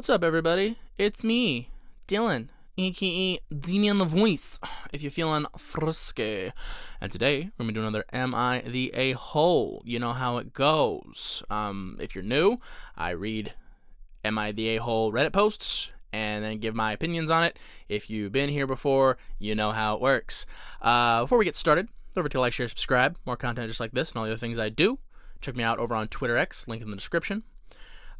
What's up, everybody? It's me, Dylan, aka Demian the Voice, if you're feeling frisky. And today, we're going to do another Am I the A-Hole? You know how it goes. If you're new, I read Am I the A-Hole Reddit posts and then give my opinions on it. If you've been here before, you know how it works. Before we get started, don't forget to like, share, subscribe. More content just like this and all the other things I do. Check me out over on Twitter X, link in the description.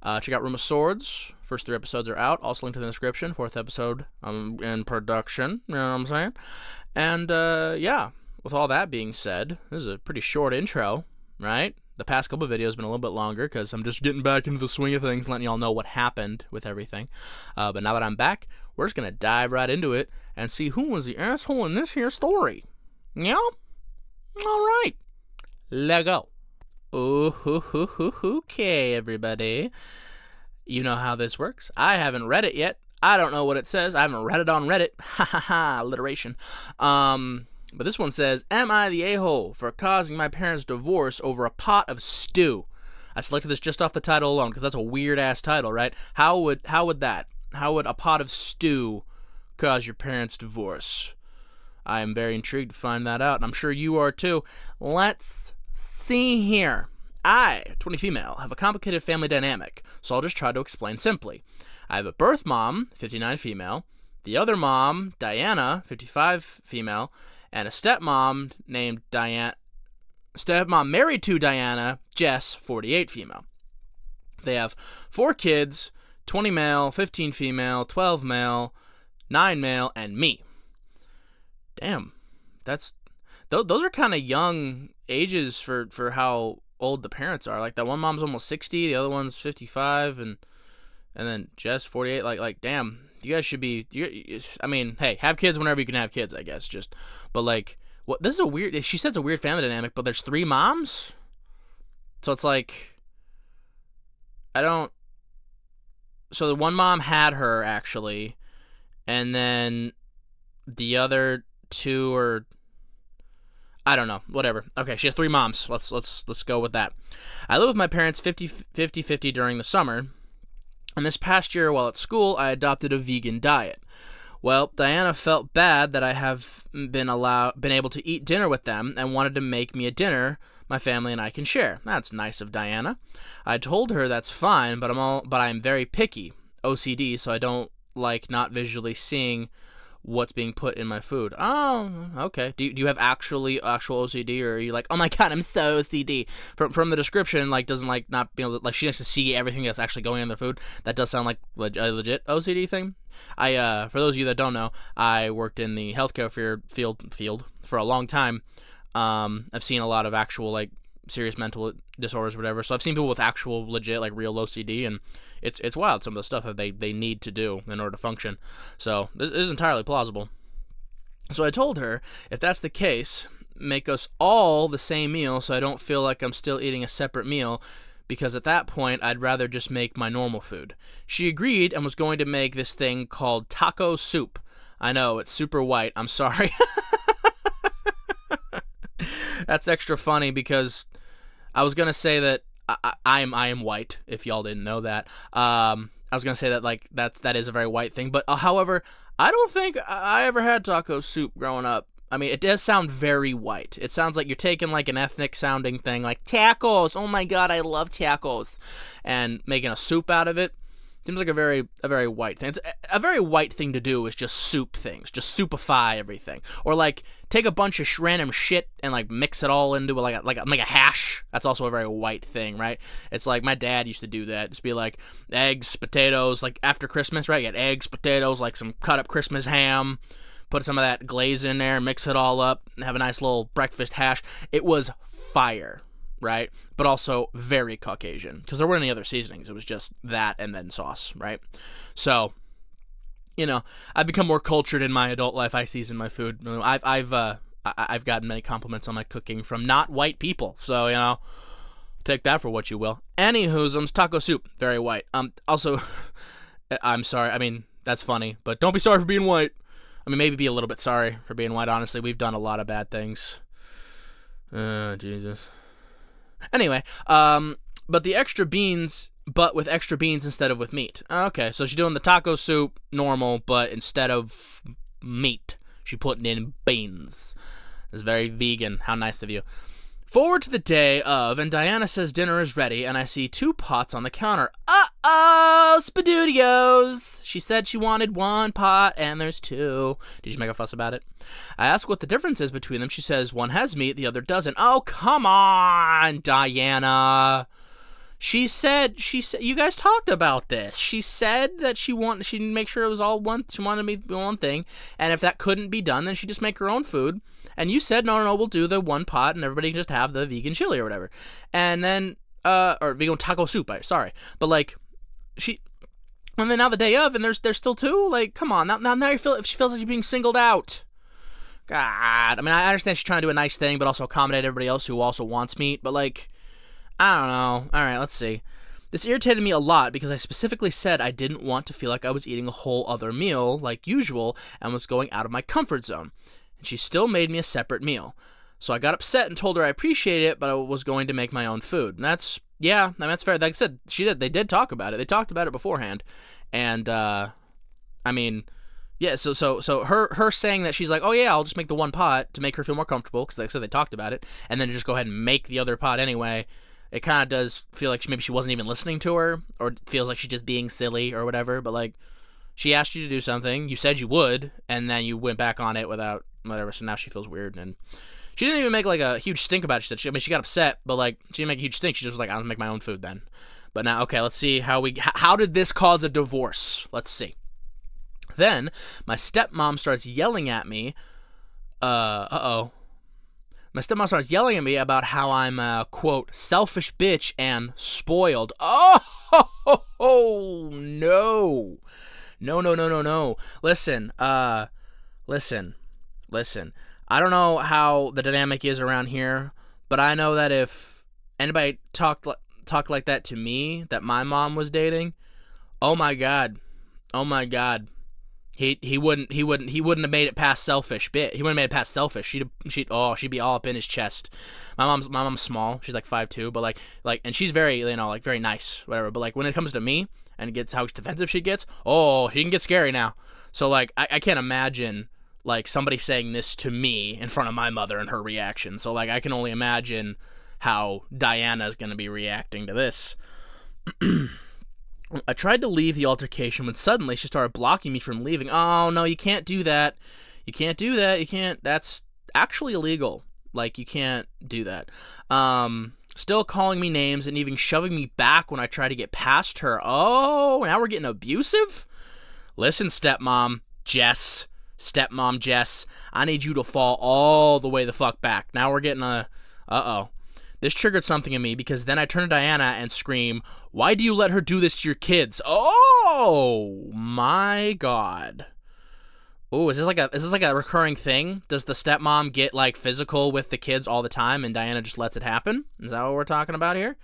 Check out Room of Swords. First 3 episodes are out. Also linked in the description. 4th episode in production. You know what I'm saying? And, yeah. With all that being said, this is a pretty short intro, right? The past couple of videos have been a little bit longer because I'm just getting back into the swing of things, letting y'all know what happened with everything. But now that I'm back, we're just going to dive right into it and see who was the asshole in this here story. Yeah? All right. Let go. Okay, everybody. You know how this works. I haven't read it yet. I don't know what it says. I haven't read it on Reddit. Ha ha ha, alliteration. But this one says, Am I the a-hole for causing my parents' divorce over a pot of stew? I selected this just off the title alone because that's a weird-ass title, right? How would a pot of stew cause your parents' divorce? I am very intrigued to find that out, and I'm sure you are too. Let's see here. I, 20 female, have a complicated family dynamic, so I'll just try to explain simply. I have a birth mom, 59 female, the other mom, Diana, 55 female, and a stepmom named Diana, stepmom married to Diana, Jess, 48 female. They have 4 kids, 20 male, 15 female, 12 male, 9 male, and me. Damn, those are kind of young ages for how old the parents are. Like, that one mom's almost 60, the other one's 55, and then Jess 48. Like damn, you guys should be. I mean, hey, have kids whenever you can have kids, I guess. But like, what? This is a weird. She said it's a weird family dynamic, but there's 3 moms, so it's like, I don't. So the one mom had her actually, and then the other 2 are, I don't know, whatever. Okay, she has 3 moms. Let's go with that. I live with my parents 50-50 during the summer, and this past year while at school, I adopted a vegan diet. Well, Diana felt bad that I have been able to eat dinner with them and wanted to make me a dinner my family and I can share. That's nice of Diana. I told her that's fine, but I'm very picky, OCD, so I don't like not visually seeing what's being put in my food. Oh, okay. Do you have actual OCD, or are you like, oh my god, I'm so OCD? From the description, like, doesn't like not be able to, like, she likes to see everything that's actually going in their food. That does sound like a legit OCD thing. For those of you that don't know, I worked in the healthcare field for a long time. I've seen a lot of actual, like, serious mental disorders or whatever, so I've seen people with actual legit, like, real OCD, and it's wild, some of the stuff that they need to do in order to function. So this is entirely plausible. So I told her, if that's the case, make us all the same meal so I don't feel like I'm still eating a separate meal, because at that point I'd rather just make my normal food. She agreed and was going to make this thing called taco soup. I know, it's super white, I'm sorry. That's extra funny because I was gonna say that I am white, if y'all didn't know that. I was gonna say that, like, that is a very white thing, but however, I don't think I ever had taco soup growing up. I mean, it does sound very white. It sounds like you're taking, like, an ethnic sounding thing, like tacos. Oh my god, I love tacos, and making a soup out of it. Seems like a very white thing. It's a very white thing to do is just soup things, just soupify everything, or like take a bunch of random shit and like mix it all into like a hash. That's also a very white thing, right? It's like my dad used to do that. Just be like eggs, potatoes, like after Christmas, right? You get eggs, potatoes, like some cut up Christmas ham, put some of that glaze in there, mix it all up, and have a nice little breakfast hash. It was fire. Right? But also very Caucasian, because there weren't any other seasonings. It was just that and then sauce, right? So, you know, I've become more cultured in my adult life. I season my food. I've gotten many compliments on my cooking from not white people. So, you know, take that for what you will. Anywho's, taco soup, very white. Also, I'm sorry. I mean, that's funny, but don't be sorry for being white. I mean, maybe be a little bit sorry for being white. Honestly, we've done a lot of bad things. Jesus. Anyway, but the extra beans, but with extra beans instead of with meat. Okay, so she's doing the taco soup normal, but instead of meat, she's putting in beans. It's very vegan. How nice of you. Forward to the day of, and Diana says dinner is ready, and I see 2 pots on the counter. Uh-oh, spadoodios! She said she wanted 1 pot, and there's 2. Did you make a fuss about it? I ask what the difference is between them. She says one has meat, the other doesn't. Oh, come on, Diana. She said, you guys talked about this. She said that she'd make sure it was all one, she wanted me to be one thing, and if that couldn't be done, then she'd just make her own food. And you said, no, we'll do the 1 pot, and everybody can just have the vegan chili or whatever. And then, or vegan taco soup, sorry. But, like, and then now the day of, and there's still 2? Like, come on, now she feels like she's being singled out. God, I mean, I understand she's trying to do a nice thing, but also accommodate everybody else who also wants meat, but, like, I don't know. All right, let's see. This irritated me a lot because I specifically said I didn't want to feel like I was eating a whole other meal like usual and was going out of my comfort zone. And she still made me a separate meal. So I got upset and told her I appreciate it, but I was going to make my own food. And that's fair. Like I said, they did talk about it. They talked about it beforehand. And, I mean, yeah, so her saying that she's like, oh yeah, I'll just make the 1 pot to make her feel more comfortable, because like I said, they talked about it, and then just go ahead and make the other pot anyway. It kind of does feel like maybe she wasn't even listening to her, or feels like she's just being silly or whatever, but like, she asked you to do something, you said you would, and then you went back on it without whatever, so now she feels weird, and she didn't even make like a huge stink about it. She got upset, but like, she didn't make a huge stink, she just was like, I'll make my own food then. But now, okay, let's see how did this cause a divorce? Let's see. Then, my stepmom starts yelling at me, My stepmom starts yelling at me about how I'm a, quote, selfish bitch and spoiled. Oh, no. No. Listen. I don't know how the dynamic is around here, but I know that if anybody talked like that to me, that my mom was dating, oh my god. He wouldn't have made it past selfish bit. He wouldn't have made it past selfish. She'd be all up in his chest. My mom's small. She's like 5'2", but like, and she's very, like very nice, whatever. But like when it comes to me and gets how defensive she gets, oh, she can get scary now. So like, I can't imagine like somebody saying this to me in front of my mother and her reaction. So like, I can only imagine how Diana's gonna be reacting to this. I tried to leave the altercation when suddenly she started blocking me from leaving. Oh, no, you can't do that. You can't. That's actually illegal. Like, you can't do that. Still calling me names and even shoving me back when I try to get past her. Oh, now we're getting abusive? Listen, stepmom Jess, I need you to fall all the way the fuck back. Now we're getting uh-oh. This triggered something in me because then I turn to Diana and scream, why do you let her do this to your kids? Oh my god. Oh, is this like a recurring thing? Does the stepmom get like physical with the kids all the time and Diana just lets it happen? Is that what we're talking about here?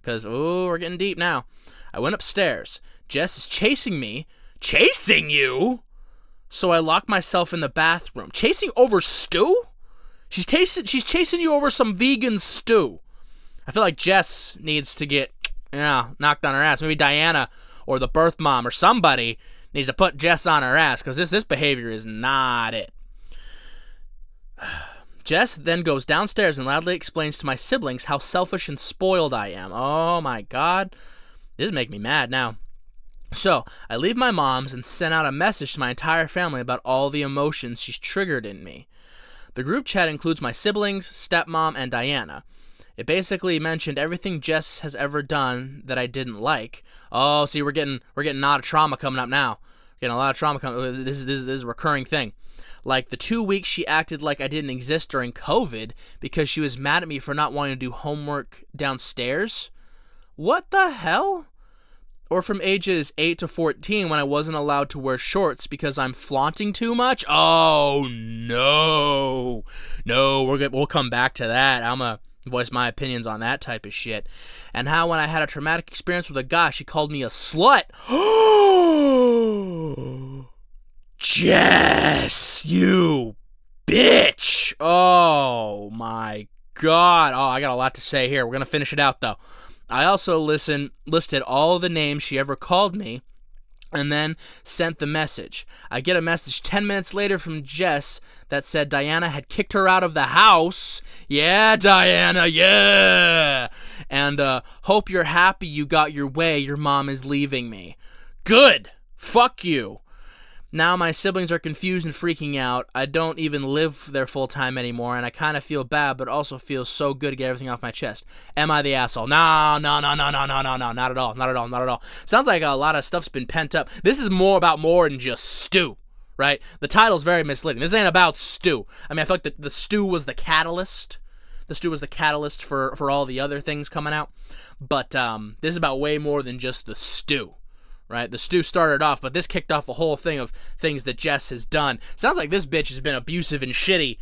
Because, we're getting deep now. I went upstairs. Jess is chasing me. Chasing you? So I locked myself in the bathroom. Chasing over stew? She's chasing you over some vegan stew. I feel like Jess needs to get, knocked on her ass. Maybe Diana or the birth mom or somebody needs to put Jess on her ass, because this behavior is not it. Jess then goes downstairs and loudly explains to my siblings how selfish and spoiled I am. Oh my god. This is making me mad now. So, I leave my mom's and send out a message to my entire family about all the emotions she's triggered in me. The group chat includes my siblings, stepmom, and Diana. It basically mentioned everything Jess has ever done that I didn't like. Oh, see, we're getting a lot of trauma coming up now. We're getting a lot of trauma coming. This is a recurring thing. Like the 2 weeks she acted like I didn't exist during COVID because she was mad at me for not wanting to do homework downstairs. What the hell? Or from ages 8 to 14 when I wasn't allowed to wear shorts because I'm flaunting too much? Oh, no. No, we'll come back to that. I'm going to voice my opinions on that type of shit. And how when I had a traumatic experience with a guy, she called me a slut. Jess, you bitch. Oh, my God. Oh, I got a lot to say here. We're going to finish it out, though. I also listed all the names she ever called me and then sent the message. I get a message 10 minutes later from Jess that said Diana had kicked her out of the house. Yeah, Diana, yeah! And, hope you're happy you got your way. Your mom is leaving me. Good! Fuck you! Now my siblings are confused and freaking out. I don't even live there full time anymore, and I kind of feel bad, but also feel so good to get everything off my chest. Am I the asshole? No, not at all. Sounds like a lot of stuff's been pent up. This is more than just stew, right? The title's very misleading. This ain't about stew. I mean, I feel like the stew was the catalyst. The stew was the catalyst for all the other things coming out, but this is about way more than just the stew. Right, the stew started off, but this kicked off a whole thing of things that Jess has done. Sounds like this bitch has been abusive and shitty,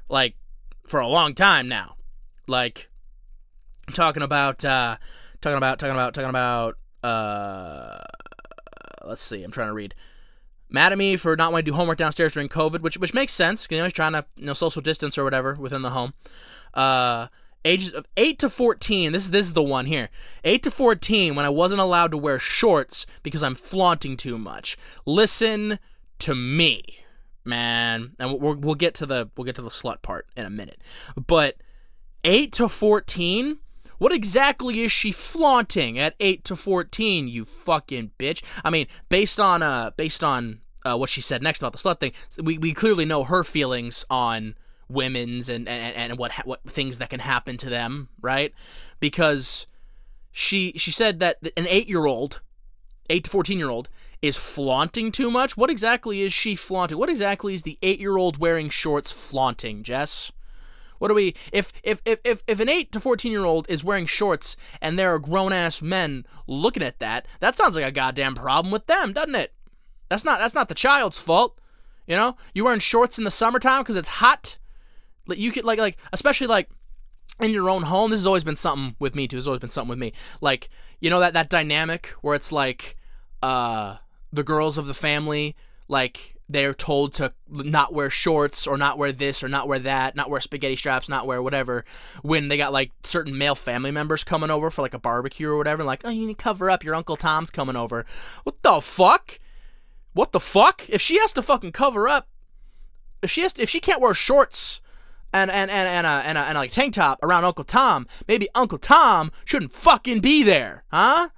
like, for a long time now. Like, talking about, let's see, I'm trying to read. Mad at me for not wanting to do homework downstairs during COVID, which makes sense, because, he's trying to, social distance or whatever within the home. Ages of 8 to 14, this is the one here. 8 to 14, when I wasn't allowed to wear shorts because I'm flaunting too much. Listen to me, man. And we'll get to the slut part in a minute. But 8 to 14, what exactly is she flaunting at 8 to 14, you fucking bitch? I mean, based on what she said next about the slut thing, we clearly know her feelings on women's and what things that can happen to them, right? Because she said that an 8-year-old, 8 to 14-year-old, is flaunting too much. What exactly is she flaunting? What exactly is the 8-year-old wearing shorts flaunting, Jess? What do we, if an 8 to 14-year-old is wearing shorts and there are grown-ass men looking at that sounds like a goddamn problem with them, doesn't it? That's not the child's fault. You wearing shorts in the summertime because it's hot. You could like especially like in your own home. This has always been something with me too. Like, that dynamic where it's like the girls of the family, like, they're told to not wear shorts or not wear this or not wear that, not wear spaghetti straps, not wear whatever, when they got like certain male family members coming over for like a barbecue or whatever, like, oh, you need to cover up, your Uncle Tom's coming over. What the fuck? If she has to fucking cover up, if she can't wear shorts and a like tank top around Uncle Tom, maybe Uncle Tom shouldn't fucking be there, huh?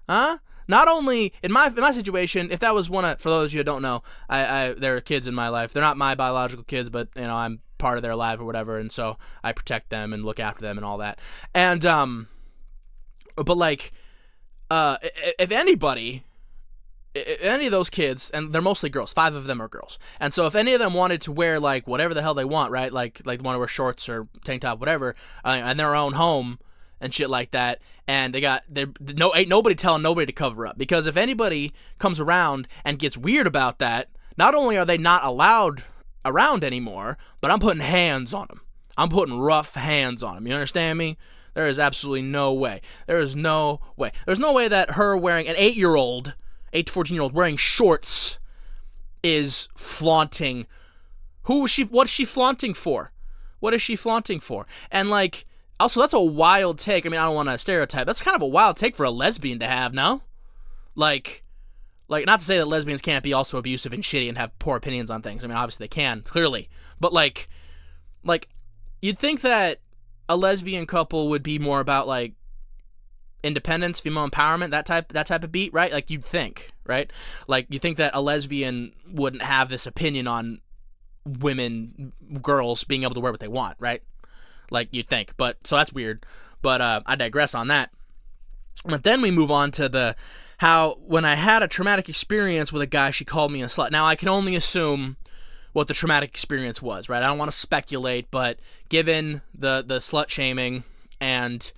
Not only in my situation, if that was for those of you who don't know, there are kids in my life. They're not my biological kids, but I'm part of their life or whatever, and so I protect them and look after them and all that. And but like, if any of those kids, and they're mostly girls, 5 of them are girls, and so if any of them wanted to wear like whatever the hell they want, right, like want to wear shorts or tank top, whatever, in their own home and shit like that, and ain't nobody telling nobody to cover up, because if anybody comes around and gets weird about that, not only are they not allowed around anymore, but I'm putting hands on them. I'm putting rough hands on them. You understand me? There is absolutely no way. There's no way that her wearing an 8 to 14-year-old wearing shorts is flaunting. What is she flaunting for? And like, also, that's a wild take. I mean, I don't want to stereotype. That's kind of a wild take for a lesbian to have, no? Like, not to say that lesbians can't be also abusive and shitty and have poor opinions on things. I mean, obviously they can, clearly. But like, you'd think that a lesbian couple would be more about like independence, female empowerment, that type of beat, right? Like, you'd think, right? Like, you think that a lesbian wouldn't have this opinion on girls being able to wear what they want, right? Like, you'd think. But so that's weird. But I digress on that. But then we move on to how when I had a traumatic experience with a guy, she called me a slut. Now, I can only assume what the traumatic experience was, right? I don't want to speculate, but given the slut shaming and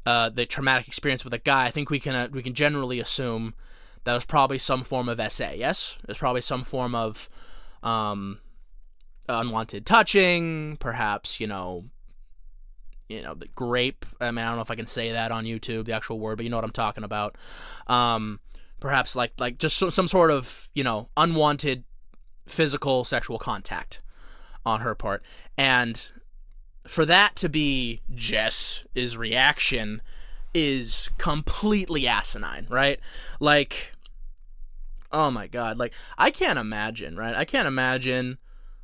the traumatic experience with a guy, I think we can generally assume that was probably some form of SA. Yes, it was probably some form of unwanted touching, perhaps the grape. I mean, I don't know if I can say that on YouTube, the actual word, but you know what I'm talking about. Perhaps like just some sort of unwanted physical sexual contact on her part, and for that to be Jess's reaction is completely asinine, right? Like, oh my God, like, I can't imagine, right? I can't imagine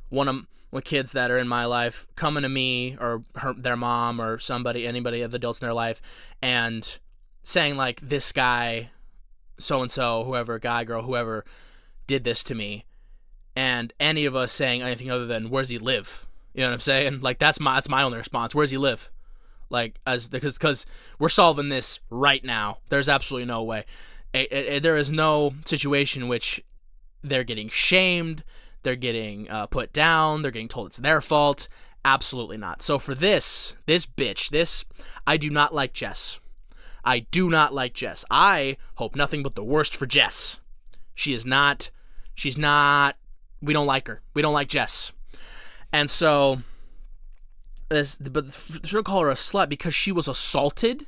one of the kids that are in my life coming to me or their mom or anybody of the adults in their life and saying like, this guy, so-and-so, whoever, guy, girl, whoever did this to me, and any of us saying anything other than, where's he live? You know what I'm saying? Like, that's my only response. Where's he live? Like, because we're solving this right now. There's absolutely no way. There is no situation in which they're getting shamed, they're getting put down, they're getting told it's their fault. Absolutely not. So for this bitch, I do not like Jess. I do not like Jess. I hope nothing but the worst for Jess. She's not, we don't like her. We don't like Jess. And so, but she'll call her a slut because she was assaulted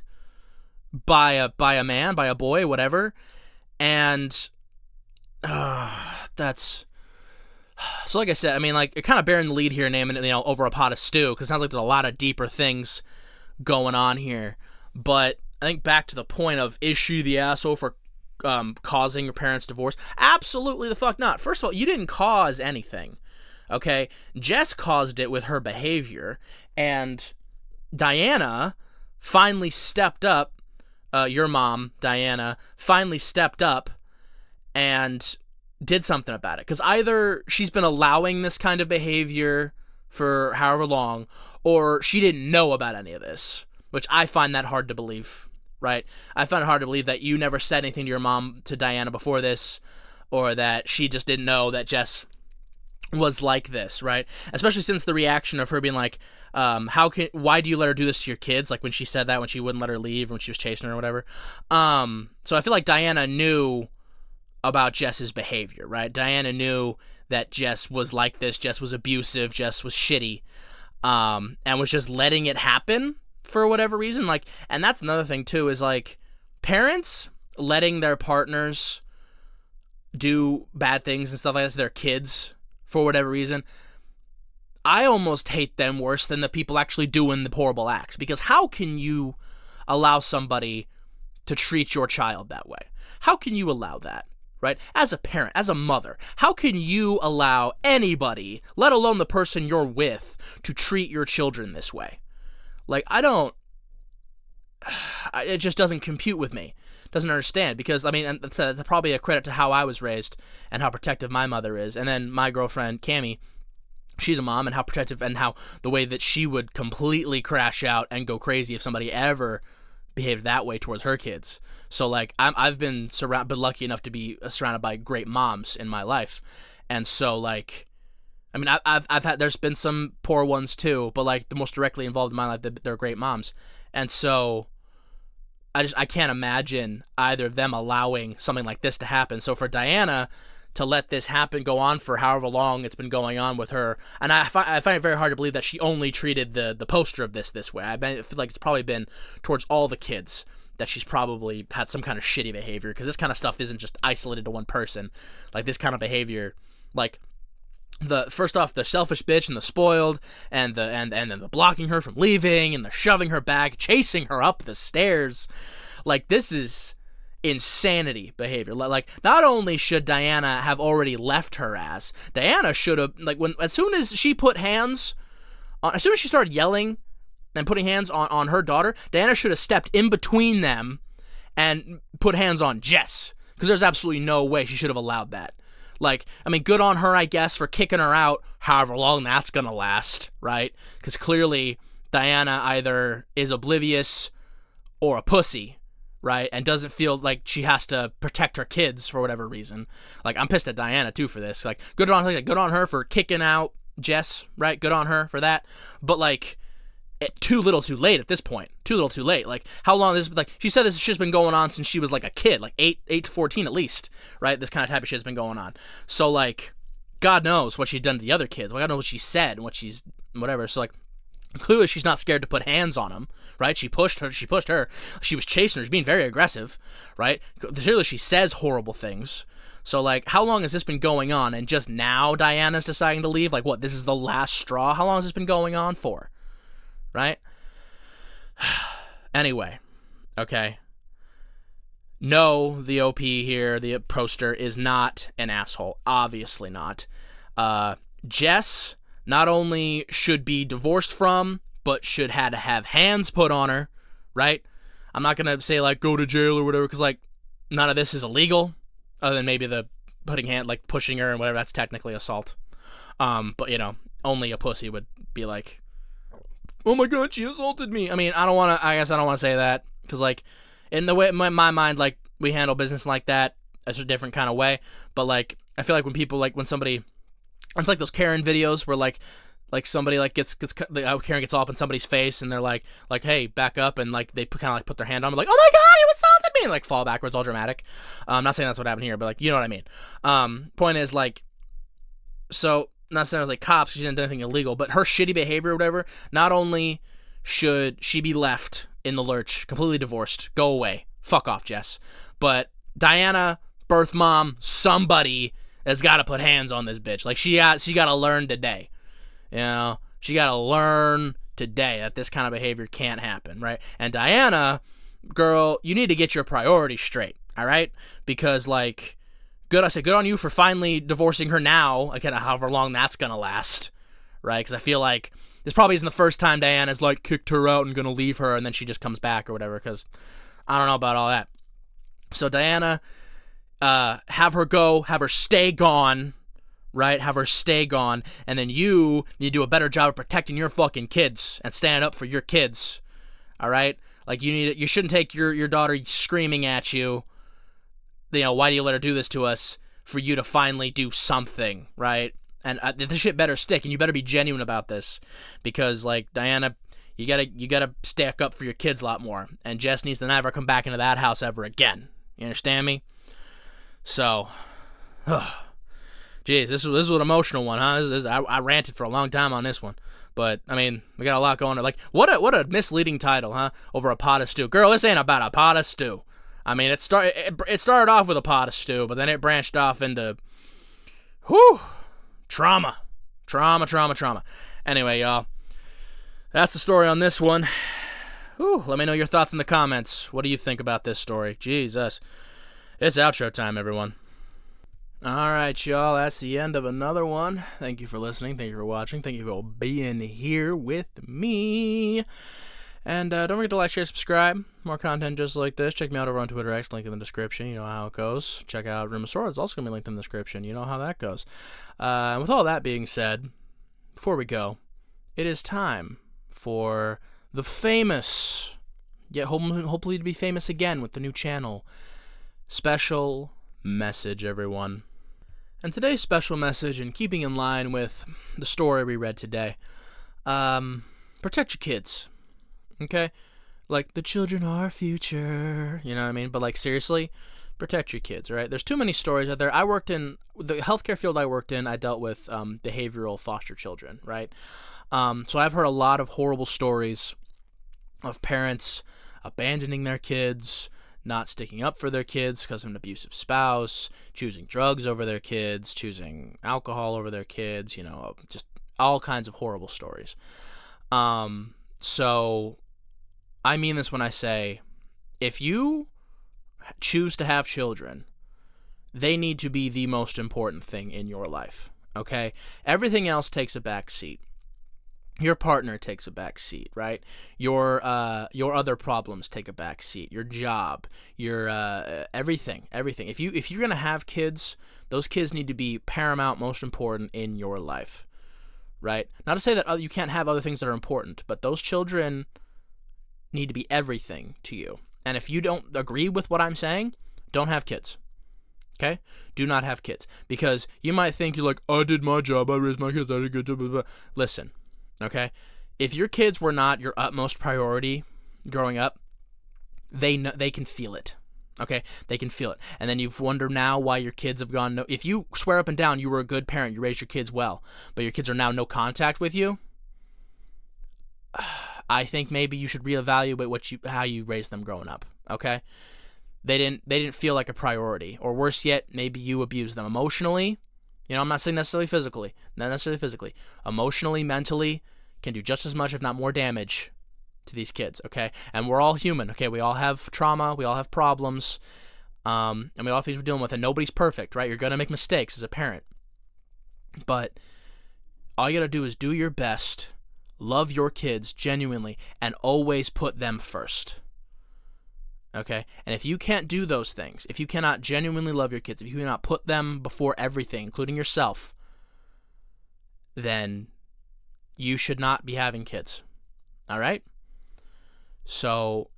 by a man, by a boy, whatever. And that's, so like I said, I mean, like, you're kind of bearing the lead here, naming it, over a pot of stew, because it sounds like there's a lot of deeper things going on here. But I think back to the point of, is she the asshole for causing your parents' divorce? Absolutely the fuck not. First of all, you didn't cause anything, okay? Jess caused it with her behavior, and Diana finally stepped up. Your mom, Diana, finally stepped up and did something about it. Because either she's been allowing this kind of behavior for however long, or she didn't know about any of this, which I find that hard to believe, right? I find it hard to believe that you never said anything to your mom, to Diana, before this, or that she just didn't know that Jess was like this, right? Especially since the reaction of her being like, why do you let her do this to your kids? Like when she said that, when she wouldn't let her leave, when she was chasing her or whatever. So I feel like Diana knew about Jess's behavior, right? Diana knew that Jess was like this, Jess was abusive, Jess was shitty, and was just letting it happen for whatever reason. Like, and that's another thing too, is like, parents letting their partners do bad things and stuff like that to their kids for whatever reason, I almost hate them worse than the people actually doing the horrible acts. Because how can you allow somebody to treat your child that way? How can you allow that, right? As a parent, as a mother, how can you allow anybody, let alone the person you're with, to treat your children this way? Like, it just doesn't compute with me. Doesn't understand, because I mean, and that's probably a credit to how I was raised and how protective my mother is, and then my girlfriend Cammie, she's a mom, and how protective, and how the way that she would completely crash out and go crazy if somebody ever behaved that way towards her kids. So like, I've been lucky enough to be surrounded by great moms in my life, and so like, I mean, I've had, there's been some poor ones too, but like the most directly involved in my life, they're great moms, and so I can't imagine either of them allowing something like this to happen. So for Diana to let this happen, go on for however long it's been going on with her, and I find it very hard to believe that she only treated the poster of this way. I feel like it's probably been towards all the kids that she's probably had some kind of shitty behavior, because this kind of stuff isn't just isolated to one person. Like, this kind of behavior, like, first off, the selfish bitch and the spoiled, and then the blocking her from leaving, and the shoving her back, chasing her up the stairs. Like, this is insanity behavior. Like, not only should Diana have already left her ass, Diana should have, like, as soon as she started yelling and putting hands on her daughter, Diana should have stepped in between them and put hands on Jess, because there's absolutely no way she should have allowed that. Like, I mean, good on her, I guess, for kicking her out, however long that's gonna last, right? Because clearly Diana either is oblivious or a pussy, right? And doesn't feel like she has to protect her kids for whatever reason. Like, I'm pissed at Diana too for this. Like, good on her for kicking out Jess, right? Good on her for that. But like, too little too late at this point. Too little too late. Like, how long this, like, she said this shit's been going on since she was like a kid, like 8 to 14 at least, right? This kind of type of shit's been going on. So like, God knows what she's done to the other kids. Well, God knows what she said and what she's, whatever. So like, clearly she's not scared to put hands on him, right? She pushed her. She was chasing her. She's being very aggressive, right? Clearly she says horrible things. So like, how long has this been going on? And just now Diana's deciding to leave? Like, what, this is the last straw? How long has this been going on for? Right? Anyway, Okay? No, the OP here, the poster, is not an asshole. Obviously not. Jess not only should be divorced from, but should had to have hands put on her, right? I'm not going to say, like, go to jail or whatever, because, like, none of this is illegal, other than maybe the pushing her and whatever. That's technically assault. But, you know, only a pussy would be like, oh my god, she assaulted me. I mean, I guess I don't want to say that, because, like, in the way, in my mind, like, we handle business like that, it's a different kind of way, but, like, I feel like when people, like, when somebody, it's like those Karen videos where, like somebody, like, Karen gets all up in somebody's face, and they're like, hey, back up, and, like, they kind of, like, put their hand on them, like, oh my god, you assaulted me, and, like, fall backwards, all dramatic. I'm not saying that's what happened here, but, like, you know what I mean. Point is, like, so, not necessarily, like, cops, she didn't do anything illegal, but her shitty behavior or whatever, not only should she be left in the lurch, completely divorced, go away, fuck off, Jess, but Diana, birth mom, somebody has got to put hands on this bitch. Like, she got to learn today. You know, she got to learn today that this kind of behavior can't happen, right? And Diana, girl, you need to get your priorities straight, all right? Because, like, good on you for finally divorcing her now, again, however long that's going to last, right? Because I feel like this probably isn't the first time Diana's, like, kicked her out and going to leave her, and then she just comes back or whatever, because I don't know about all that. So Diana, have her go, have her stay gone, right? Have her stay gone, and then you need to do a better job of protecting your fucking kids and standing up for your kids, all right? Like, you shouldn't take your daughter screaming at you, you know, why do you let her do this to us, for you to finally do something, right? And this shit better stick, and you better be genuine about this, because, like, Diana, you gotta stack up for your kids a lot more, and Jess needs to never come back into that house ever again. You understand me? So, geez, this was an emotional one, huh? I ranted for a long time on this one, but I mean, we got a lot going on. Like, what a misleading title, huh? Over a pot of stew, girl. This ain't about a pot of stew. I mean, it started off with a pot of stew, but then it branched off into, trauma. Anyway, y'all, that's the story on this one. Let me know your thoughts in the comments. What do you think about this story? Jesus. It's outro time, everyone. Alright, y'all, that's the end of another one. Thank you for listening. Thank you for watching. Thank you for being here with me. And don't forget to like, share, subscribe. More content just like this. Check me out over on Twitter X, link in the description. You know how it goes. Check out Room of Swords. It's also going to be linked in the description. You know how that goes. And with all that being said, before we go, it is time for the famous, yet hopefully to be famous again with the new channel, special message, everyone. And today's special message, in keeping in line with the story we read today, protect your kids, okay? Like, the children are our future, you know what I mean? But, like, seriously, protect your kids, right? There's too many stories out there. I worked in, the healthcare field I worked in, I dealt with behavioral foster children, right? So I've heard a lot of horrible stories of parents abandoning their kids, not sticking up for their kids because of an abusive spouse, choosing drugs over their kids, choosing alcohol over their kids, you know, just all kinds of horrible stories. So I mean this when I say, if you choose to have children, they need to be the most important thing in your life, okay? Everything else takes a back seat. Your partner takes a back seat, right? Your other problems take a back seat. Your job, your everything. If you're gonna have kids, those kids need to be paramount, most important in your life, right? Not to say that you can't have other things that are important, but those children need to be everything to you. And if you don't agree with what I'm saying, don't have kids. Okay? Do not have kids, because you might think you're like, I did my job, I raised my kids, I did a good job. Blah, blah. Listen. Okay? If your kids were not your utmost priority growing up, they can feel it. Okay? They can feel it. And then you've wondered now why your kids have gone no. If you swear up and down you were a good parent, you raised your kids well, but your kids are now no contact with you, I think maybe you should reevaluate how you raised them growing up. Okay? They didn't feel like a priority, or worse yet, maybe you abused them emotionally. You know, I'm not saying necessarily physically. Not necessarily physically. Emotionally, mentally, can do just as much, if not more damage to these kids, okay? And we're all human, okay? We all have trauma, we all have problems, and we all have things we're dealing with, and nobody's perfect, right? You're going to make mistakes as a parent. But all you got to do is do your best, love your kids genuinely, and always put them first. Okay? And if you can't do those things, if you cannot genuinely love your kids, if you cannot put them before everything, including yourself, then you should not be having kids. All right? So,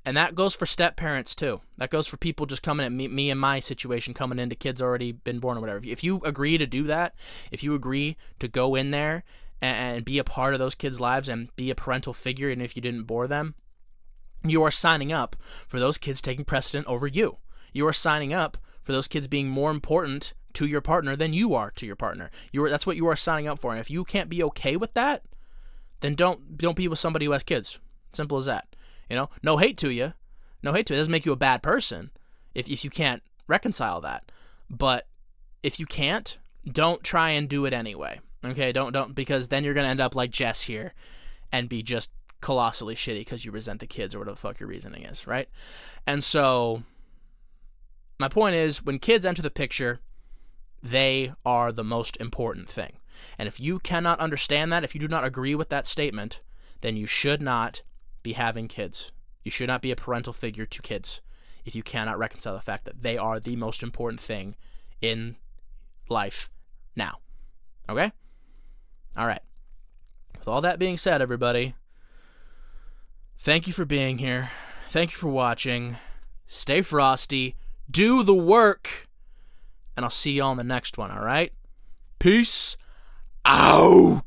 and that goes for step parents too. That goes for people just coming at me and my situation, coming into kids already been born or whatever. If you agree to do that, if you agree to go in there and be a part of those kids' lives and be a parental figure, and if you didn't bore them, you are signing up for those kids taking precedent over you. You are signing up for those kids being more important to your partner than you are to your partner. That's what you are signing up for. And if you can't be okay with that, then don't be with somebody who has kids. Simple as that. You know, no hate to you. No hate to you. It doesn't make you a bad person if you can't reconcile that. But if you can't, don't try and do it anyway. Okay? Don't because then you're going to end up like Jess here and be just colossally shitty because you resent the kids or whatever the fuck your reasoning is, right? And so my point is, when kids enter the picture, they are the most important thing. And if you cannot understand that, if you do not agree with that statement, then you should not be having kids. You should not be a parental figure to kids if you cannot reconcile the fact that they are the most important thing in life now. Okay? All right. With all that being said, everybody, thank you for being here. Thank you for watching. Stay frosty. Do the work. And I'll see you on the next one, all right? Peace out.